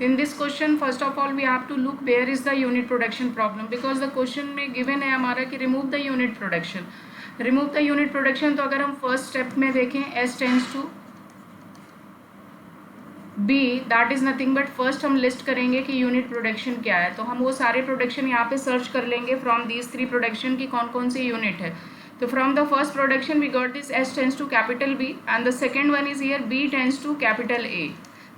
In this question, first of all, we have to look where is the unit production problem, because the question में given है हमारा कि remove the unit production. Remove the unit production, तो अगर हम first step में देखें S tends to B, that is nothing but first हम list करेंगे कि unit production क्या है. तो हम वो सारे production यहाँ पे search कर लेंगे from these three production की कौन कौन सी unit है. तो from the first production we got this S tends to capital B and the second one is here B tends to capital A.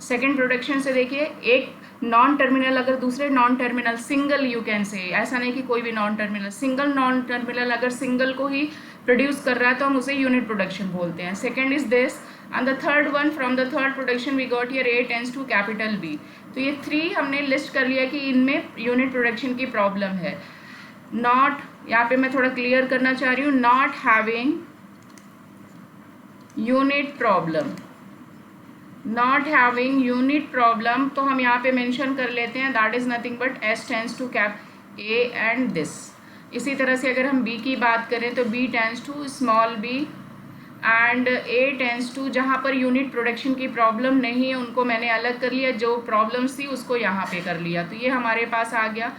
Second production से देखिए, एक नॉन टर्मिनल अगर दूसरे non terminal single you can say, ऐसा नहीं कि कोई भी non terminal, single non terminal अगर सिंगल को ही प्रोड्यूस कर रहा है तो हम उसे यूनिट प्रोडक्शन बोलते हैं. Second is this and the third one from the third production we got here A tends to capital B. तो ये थ्री हमने लिस्ट कर लिया कि इनमें यूनिट प्रोडक्शन की प्रॉब्लम है. नॉट, यहाँ पे मैं थोड़ा क्लियर करना चाह रही हूँ, not having unit problem, not having unit problem, तो हम यहाँ पे मेंशन कर लेते हैं that is nothing but S tends to cap A and this. इसी तरह से अगर हम B की बात करें तो B tends to small b and A tends to, जहाँ पर यूनिट प्रोडक्शन की प्रॉब्लम नहीं है उनको मैंने अलग कर लिया, जो प्रॉब्लम्स थी उसको यहाँ पे कर लिया. तो ये हमारे पास आ गया.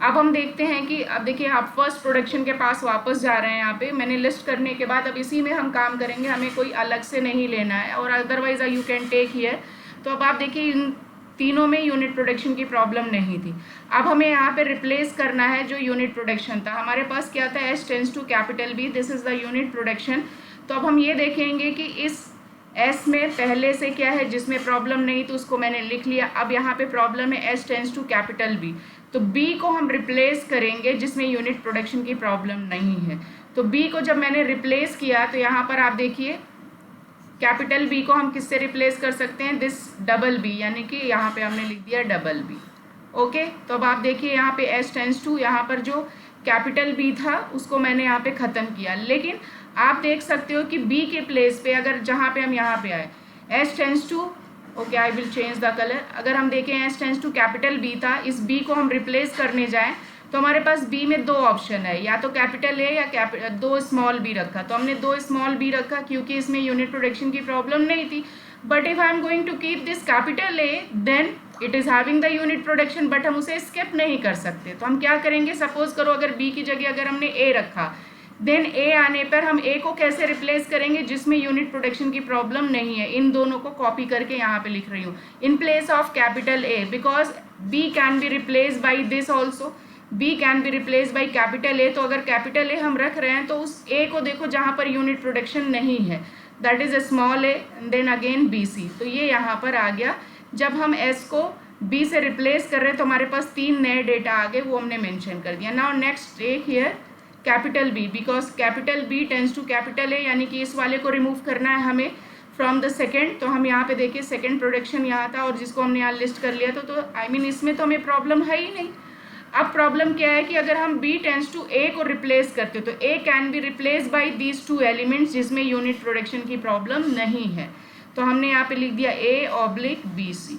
अब हम देखते हैं कि अब देखिए आप फर्स्ट प्रोडक्शन के पास वापस जा रहे हैं. यहाँ पे मैंने लिस्ट करने के बाद अब इसी में हम काम करेंगे, हमें कोई अलग से नहीं लेना है और otherwise you can take here. तो अब आप देखिए इन तीनों में यूनिट प्रोडक्शन की प्रॉब्लम नहीं थी. अब हमें यहाँ पे रिप्लेस करना है जो यूनिट प्रोडक्शन था. हमारे पास क्या था, S tends to capital B, this is the unit production. तो अब हम ये देखेंगे कि इस S में पहले से क्या है जिसमें प्रॉब्लम नहीं, तो उसको मैंने लिख लिया. अब यहाँ पे प्रॉब्लम है S tends to capital B, तो B को हम रिप्लेस करेंगे जिसमें यूनिट प्रोडक्शन की प्रॉब्लम नहीं है. तो B को जब मैंने रिप्लेस किया तो यहाँ पर आप देखिए कैपिटल B को हम किससे रिप्लेस कर सकते हैं, दिस डबल B, यानी कि यहाँ पे हमने लिख दिया डबल B. ओके, तो अब आप देखिए यहाँ पे S टेंड्स टू, यहाँ पर जो कैपिटल B था उसको मैंने यहाँ पे ख़त्म किया. लेकिन आप देख सकते हो कि B के प्लेस पे अगर जहाँ पे हम यहाँ पे आए S tends to, okay I will change the colour, अगर हम देखें S tends to capital B था, इस B को हम रिप्लेस करने जाएं तो हमारे पास B में दो ऑप्शन है, या तो कैपिटल A या दो स्मॉल b रखा. तो हमने दो स्मॉल b रखा क्योंकि इसमें यूनिट प्रोडक्शन की प्रॉब्लम नहीं थी. But if I am going to keep this capital A then it is having the unit production, but हम उसे स्किप नहीं कर सकते. तो हम क्या करेंगे, सपोज करो अगर B की जगह अगर हमने A रखा, देन A आने पर हम A को कैसे रिप्लेस करेंगे जिसमें यूनिट प्रोडक्शन की प्रॉब्लम नहीं है. इन दोनों को कॉपी करके यहाँ पे लिख रही हूँ, in place of capital A, because B can be replace by this also, B can be replace by capital A. तो अगर कैपिटल A हम रख रहे हैं तो उस A को देखो जहाँ पर यूनिट प्रोडक्शन नहीं है, that is a small a, then again BC. तो ये यहाँ पर आ गया. जब हम S को B से रिप्लेस कर रहे हैं तो हमारे पास तीन नए डेटा आ गए, वो हमने मेंशन कर दिया. Now next take here capital B, because capital B tends to capital A, यानी कि इस वाले को रिमूव करना है हमें फ्रॉम द सेकेंड. तो हम यहाँ पे देखिए सेकेंड प्रोडक्शन यहाँ था और जिसको हमने यहाँ लिस्ट कर लिया था, तो आई मीन इसमें तो हमें प्रॉब्लम है ही नहीं. अब प्रॉब्लम क्या है कि अगर हम B टेंड्स टू A को रिप्लेस करते तो A can be replace by these two elements जिसमें यूनिट प्रोडक्शन की प्रॉब्लम नहीं है. तो हमने यहाँ पे लिख दिया A/BC,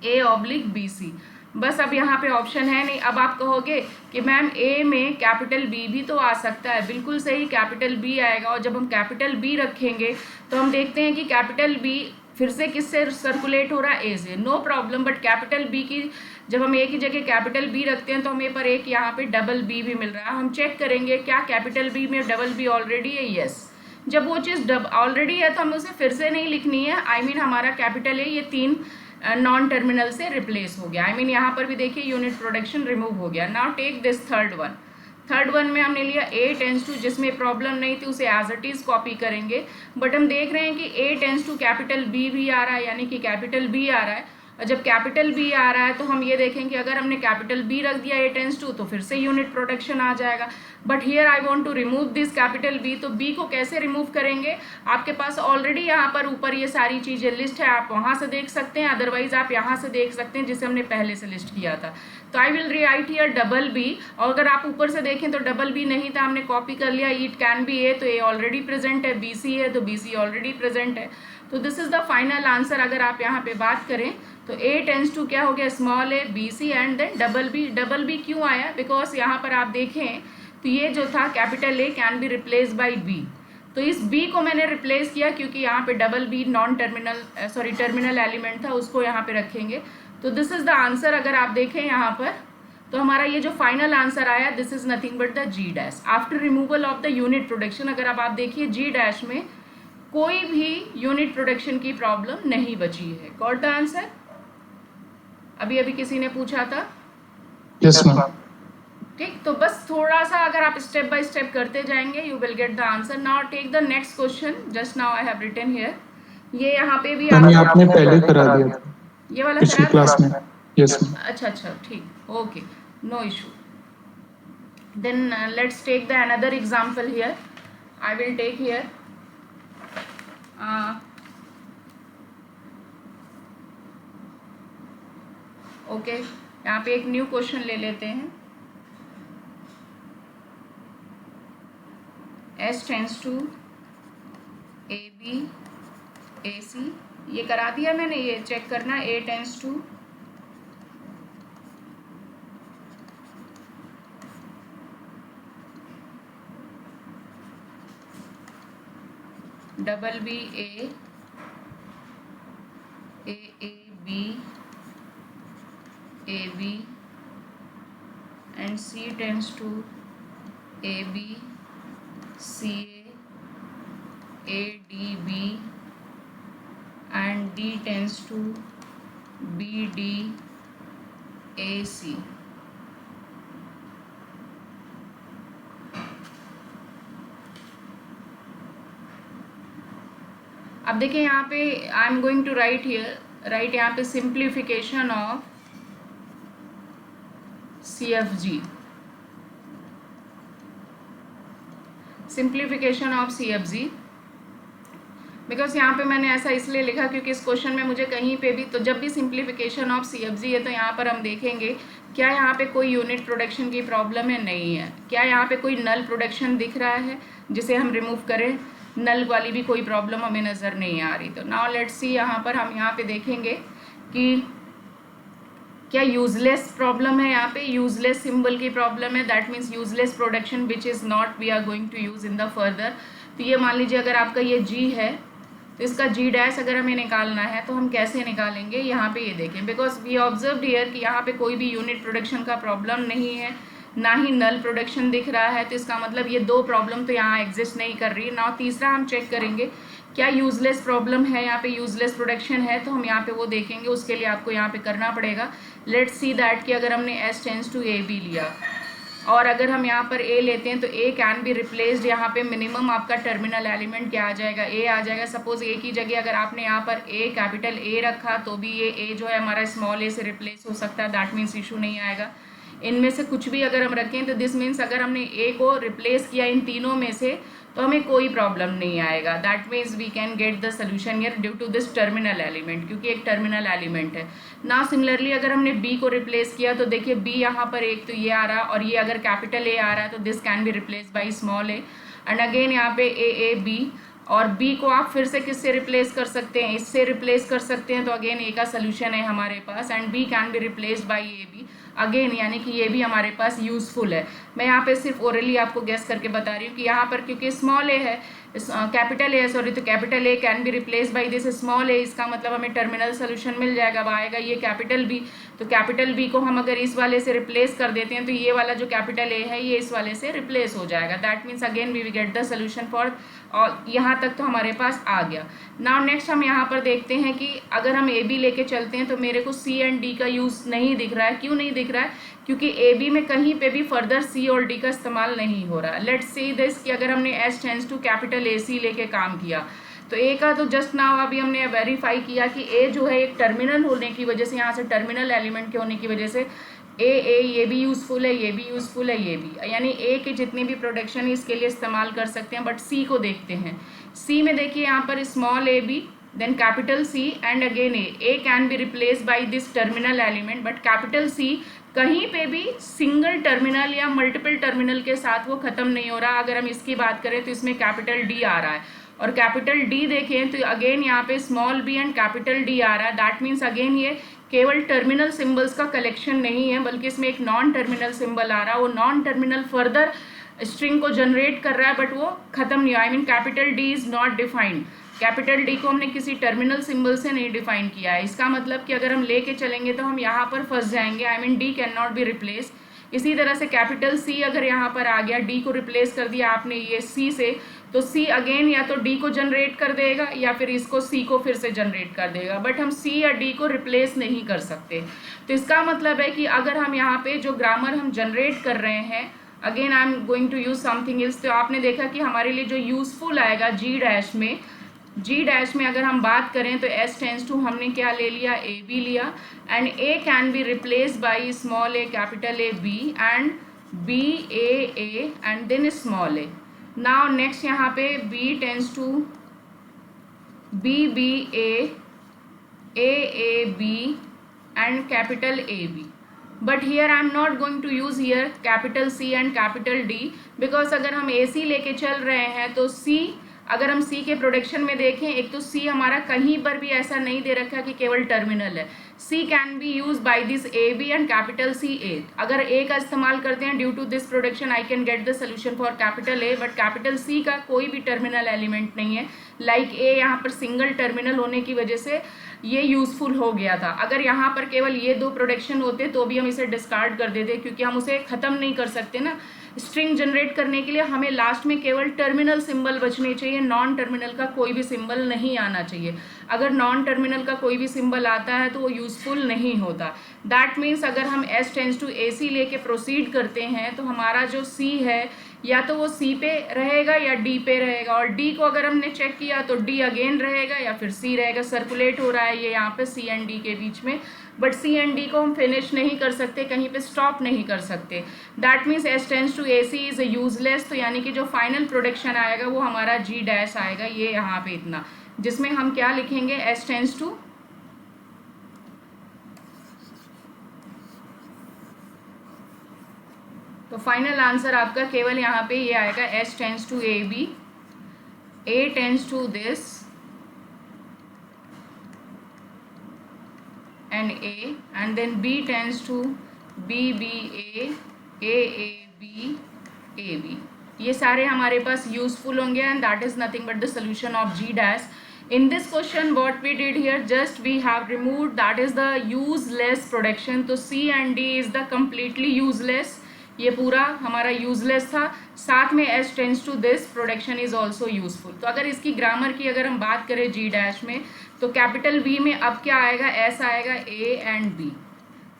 A/BC. बस अब यहाँ पे ऑप्शन है नहीं. अब आप कहोगे कि मैम A में कैपिटल B भी तो आ सकता है. बिल्कुल सही, कैपिटल B आएगा और जब हम कैपिटल B रखेंगे तो हम देखते हैं कि कैपिटल B फिर से किससे सर्कुलेट हो रहा है, A से, no problem. But capital B की जब हम A की जगह कैपिटल B रखते हैं तो हमें पर एक यहाँ पे डबल B भी मिल रहा है. हम चेक करेंगे क्या कैपिटल B में डबल B ऑलरेडी है, यस. जब वो चीज़ ऑलरेडी है तो हमें उसे फिर से नहीं लिखनी है. आई मीन हमारा कैपिटल A ये तीन नॉन टर्मिनल से रिप्लेस हो गया. आई मीन यहाँ पर भी देखिए यूनिट प्रोडक्शन रिमूव हो गया. Now take this third one. Third one में हमने लिया A टेंड्स टू, जिसमें प्रॉब्लम नहीं थी उसे एज इट इज़ कॉपी करेंगे. बट हम देख रहे हैं कि A tends to capital B भी आ रहा है, यानी कि कैपिटल B आ रहा है. और जब कैपिटल B आ रहा है तो हम ये देखेंगे अगर हमने कैपिटल B रख दिया A टेंड्स टू तो फिर से यूनिट प्रोडक्शन आ जाएगा. But here I want to remove this capital B. तो B को कैसे रिमूव करेंगे, आपके पास ऑलरेडी यहाँ पर ऊपर ये सारी चीज़ें लिस्ट है, आप वहाँ से देख सकते हैं, अदरवाइज आप यहाँ से देख सकते हैं जिसे हमने पहले से लिस्ट किया था. तो I will write here double B, और अगर आप ऊपर से देखें तो डबल B नहीं था, हमने कॉपी कर लिया. इट कैन बी A, तो A ऑलरेडी प्रेजेंट है. BC है तो BC ऑलरेडी प्रेजेंट है. तो this is the final answer. अगर आप यहाँ पे बात करें तो A टेंड्स टू क्या हो गया, small a, BC and then double B. Double B क्यों आया, बिकॉज यहाँ पर आप देखें तो ये जो था capital A can be replace by B. तो इस B को मैंने रिप्लेस किया क्योंकि यहाँ पे double B non terminal terminal element था, उसको यहाँ पे रखेंगे. तो दिस इज द आंसर। अगर आप देखें यहाँ पर तो हमारा ये जो फाइनल आंसर आया, this is nothing but the G dash after removal of the unit production. अगर आप देखिए जी डैश में कोई भी यूनिट प्रोडक्शन की प्रॉब्लम नहीं बची है। Got the answer? अभी अभी किसी ने पूछा था। Yes ma'am. ठीक, तो बस थोड़ा सा अगर आप स्टेप बाय स्टेप करते जाएंगे you will get the answer. Now take the next question, just now I have written here. ये यहाँ पे भी आपने पहले करा दिया था ये वाला पिछली क्लास में। Yes ma'am. अच्छा अच्छा, ठीक, okay, no issue. Then let's take the another example here. I will take here okay, यहाँ पे एक न्यू क्वेश्चन ले लेते हैं। S tends to AB AC, ये करा दिया मैंने, ये चेक करना। A tends to BB A AAB AB and C tends to AB CA ADB and D tends to BD AC। अब देखिए यहाँ पे I am going to write here, right यहाँ पे simplification of CFG, simplification of CFG। Because यहाँ पे मैंने ऐसा इसलिए लिखा क्योंकि इस क्वेश्चन में मुझे कहीं पे भी, तो जब भी सिंप्लीफिकेशन ऑफ CFG है तो यहाँ पर हम देखेंगे क्या यहाँ पे कोई यूनिट प्रोडक्शन की प्रॉब्लम है, नहीं है। क्या यहाँ पे कोई नल प्रोडक्शन दिख रहा है जिसे हम रिमूव करें, नल वाली भी कोई प्रॉब्लम हमें नज़र नहीं आ रही। तो नाउ लेट्स सी, यहाँ पर हम यहाँ पे देखेंगे कि क्या यूजलेस प्रॉब्लम है, यहाँ पे यूजलेस सिंबल की प्रॉब्लम है, that means useless production which is not we are going to use in the further. तो ये मान लीजिए अगर आपका ये जी है तो इसका जी डैश अगर हमें निकालना है तो हम कैसे निकालेंगे, यहाँ पे ये देखें। बिकॉज वी ऑब्जर्व हियर कि यहाँ पे कोई भी यूनिट प्रोडक्शन का प्रॉब्लम नहीं है, ना ही नल प्रोडक्शन दिख रहा है, तो इसका मतलब ये दो प्रॉब्लम तो यहाँ एग्जिस्ट नहीं कर रही। नाउ तीसरा हम चेक करेंगे क्या यूजलेस प्रॉब्लम है, यहाँ पे यूजलेस प्रोडक्शन है, तो हम यहाँ पे वो देखेंगे। उसके लिए आपको यहाँ पे करना पड़ेगा, लेट्स सी दैट कि अगर हमने S टेंस टू AB लिया और अगर हम यहाँ पर A लेते हैं तो A कैन बी रिप्लेस्ड। यहाँ पे मिनिमम आपका टर्मिनल एलिमेंट क्या आ जाएगा, A आ जाएगा। सपोज A की जगह अगर आपने यहाँ पर A कैपिटल A रखा तो भी ये A जो है हमारा स्मॉल a से रिप्लेस हो सकता है, दैट मीन्स इशू नहीं आएगा। इनमें से कुछ भी अगर हम रखें तो दिस मीन्स अगर हमने A को रिप्लेस किया इन तीनों में से तो हमें कोई प्रॉब्लम नहीं आएगा, that means we can get the solution here due to this terminal element, क्योंकि एक टर्मिनल एलिमेंट है ना। सिमिलरली अगर हमने B को रिप्लेस किया तो देखिए B यहाँ पर एक तो ये आ रहा है और ये अगर कैपिटल A आ रहा है तो this can be replace by small a and again यहाँ पे AAB, और B को आप फिर से किससे रिप्लेस कर सकते हैं, इससे रिप्लेस कर सकते हैं, तो अगेन A का सोल्यूशन है हमारे पास and B can be replaced by AB again, यानी कि ये भी हमारे पास यूज़फुल है। मैं यहाँ पे सिर्फ ओरली आपको गेस करके बता रही हूँ कि यहाँ पर क्योंकि स्मॉल a है, कैपिटल A है सॉरी, तो capital A can be replace by this small a, इसका मतलब हमें टर्मिनल सोल्यूशन मिल जाएगा। अब आएगा ये कैपिटल B, तो कैपिटल B को हम अगर इस वाले से रिप्लेस कर देते हैं तो ये वाला जो कैपिटल A है ये इस वाले से रिप्लेस हो जाएगा, that means again we will get the solution for, और यहाँ तक तो हमारे पास आ गया। नाउ नेक्स्ट हम यहाँ पर देखते हैं कि अगर हम AB लेके चलते हैं तो मेरे को C एंड D का यूज़ नहीं दिख रहा है। क्यों नहीं दिख रहा है? क्योंकि AB में कहीं पे भी फर्दर C और D का इस्तेमाल नहीं हो रहा है। लेट्स सी दिस कि अगर हमने S tends to capital AC लेके काम किया तो A का तो जस्ट नाउ अभी हमने वेरीफाई किया कि A जो है एक टर्मिनल होने की वजह से, यहाँ से टर्मिनल एलिमेंट के होने की वजह से ये भी यूज़फुल है, ये भी यूज़फुल है, ये भी, यानी A के जितनी भी प्रोडक्शन है इसके लिए इस्तेमाल कर सकते हैं। बट C को देखते हैं, C में देखिए यहाँ पर small AB then capital C and again A can be replaced by this terminal element, but capital C कहीं पे भी सिंगल टर्मिनल या मल्टीपल टर्मिनल के साथ वो ख़त्म नहीं हो रहा। अगर हम इसकी बात करें तो इसमें कैपिटल D आ रहा है और कैपिटल D देखें तो अगेन यहाँ पे small b and capital D आ रहा है, दैट मीन्स अगेन ये केवल टर्मिनल सिंबल्स का कलेक्शन नहीं है बल्कि इसमें एक नॉन टर्मिनल सिंबल आ रहा है। वो नॉन टर्मिनल फर्दर स्ट्रिंग को जनरेट कर रहा है बट वो खत्म नहीं हुआ, I mean capital D is not defined. Capital D को हमने किसी टर्मिनल सिंबल से नहीं डिफाइन किया है। इसका मतलब कि अगर हम लेके चलेंगे तो हम यहाँ पर फंस जाएंगे, I mean D can not be replace. इसी तरह से कैपिटल सी अगर यहाँ पर आ गया, डी को रिप्लेस कर दिया आपने ये सी से, तो सी अगेन या तो डी को जनरेट कर देगा या फिर इसको सी को फिर से जनरेट कर देगा, बट हम सी या डी को रिप्लेस नहीं कर सकते। तो इसका मतलब है कि अगर हम यहाँ पे जो ग्रामर हम जनरेट कर रहे हैं, again I am going to use something else, तो आपने देखा कि हमारे लिए जो यूजफुल आएगा जी डैश में अगर हम बात करें तो एस टेंस टू हमने क्या ले लिया, ए बी लिया, and A can be replace by small A capital A B and B A and then small A. Now next यहाँ पे B tends to B B A B and capital A B, but here I am not going to use here capital C and capital D, because अगर हम ए सी लेके चल रहे हैं तो सी, अगर हम सी के प्रोडक्शन में देखें, एक तो सी हमारा कहीं पर भी ऐसा नहीं दे रखा कि केवल टर्मिनल है, C can be use by this A B and capital C A. अगर ए का इस्तेमाल करते हैं due to this production I can get the solution for capital A, but capital C का कोई भी टर्मिनल एलिमेंट नहीं है, लाइक ए यहाँ पर सिंगल टर्मिनल होने की वजह से ये यूजफुल हो गया था। अगर यहाँ पर केवल ये दो प्रोडक्शन होते तो भी हम इसे डिस्कार्ड कर देते, क्योंकि हम उसे ख़त्म नहीं कर सकते ना। स्ट्रिंग जनरेट करने के लिए हमें लास्ट में केवल टर्मिनल सिंबल बचने चाहिए, नॉन टर्मिनल का कोई भी सिंबल नहीं आना चाहिए। अगर नॉन टर्मिनल का कोई भी सिंबल आता है तो वो यूजफुल नहीं होता। दैट मीन्स अगर हम एस टेंस टू ए सी लेके प्रोसीड करते हैं तो हमारा जो सी है या तो वो सी पे रहेगा या डी पे रहेगा, और डी को अगर हमने चेक किया तो डी अगेन रहेगा या फिर सी रहेगा। सर्कुलेट हो रहा है ये यहाँ पे सी एंड डी के बीच में, बट सी एंड डी को हम फिनिश नहीं कर सकते, कहीं पे स्टॉप नहीं कर सकते। That means S tends to A C is useless. तो यानी कि जो फाइनल प्रोडक्शन आएगा वो हमारा जी डैश आएगा, ये यहाँ पे इतना, जिसमें हम क्या लिखेंगे, एस टेंस टू, तो फाइनल आंसर आपका केवल यहाँ पे ये आएगा, S tends to A B, A tends to this and A, and then B tends to B B A B A B. ये सारे हमारे पास यूजफुल होंगे and that is nothing but the solution of G dash. In this question what we did here, just we have removed that is the useless production, तो C and D is the completely useless, ये पूरा हमारा useless था। साथ में S tends to this production is also useful. तो अगर इसकी ग्रामर की अगर हम बात करें जी डैश में, तो कैपिटल बी में अब क्या आएगा, एस आएगा, ए एंड बी।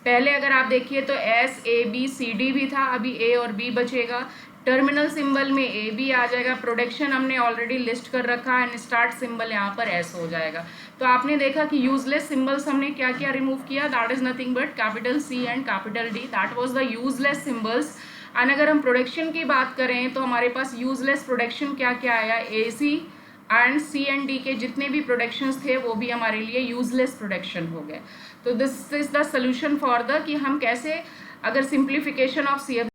पहले अगर आप देखिए तो S A B C D भी था, अभी ए और बी बचेगा। टर्मिनल सिंबल में ए बी आ जाएगा, प्रोडक्शन हमने ऑलरेडी लिस्ट कर रखा है, एंड स्टार्ट सिंबल यहाँ पर एस हो जाएगा। तो आपने देखा कि यूजलेस सिंबल्स हमने क्या क्या रिमूव किया, that is nothing but capital C and capital D, that was the useless symbols. And अगर हम प्रोडक्शन की बात करें तो हमारे पास यूजलेस प्रोडक्शन क्या क्या आया, ए सी एंड सी एंड डी के जितने भी प्रोडक्शंस थे वो भी हमारे लिए यूजलेस प्रोडक्शन हो गए। तो this is the solution for the कि हम कैसे, अगर सिंप्लीफिकेशन ऑफ सी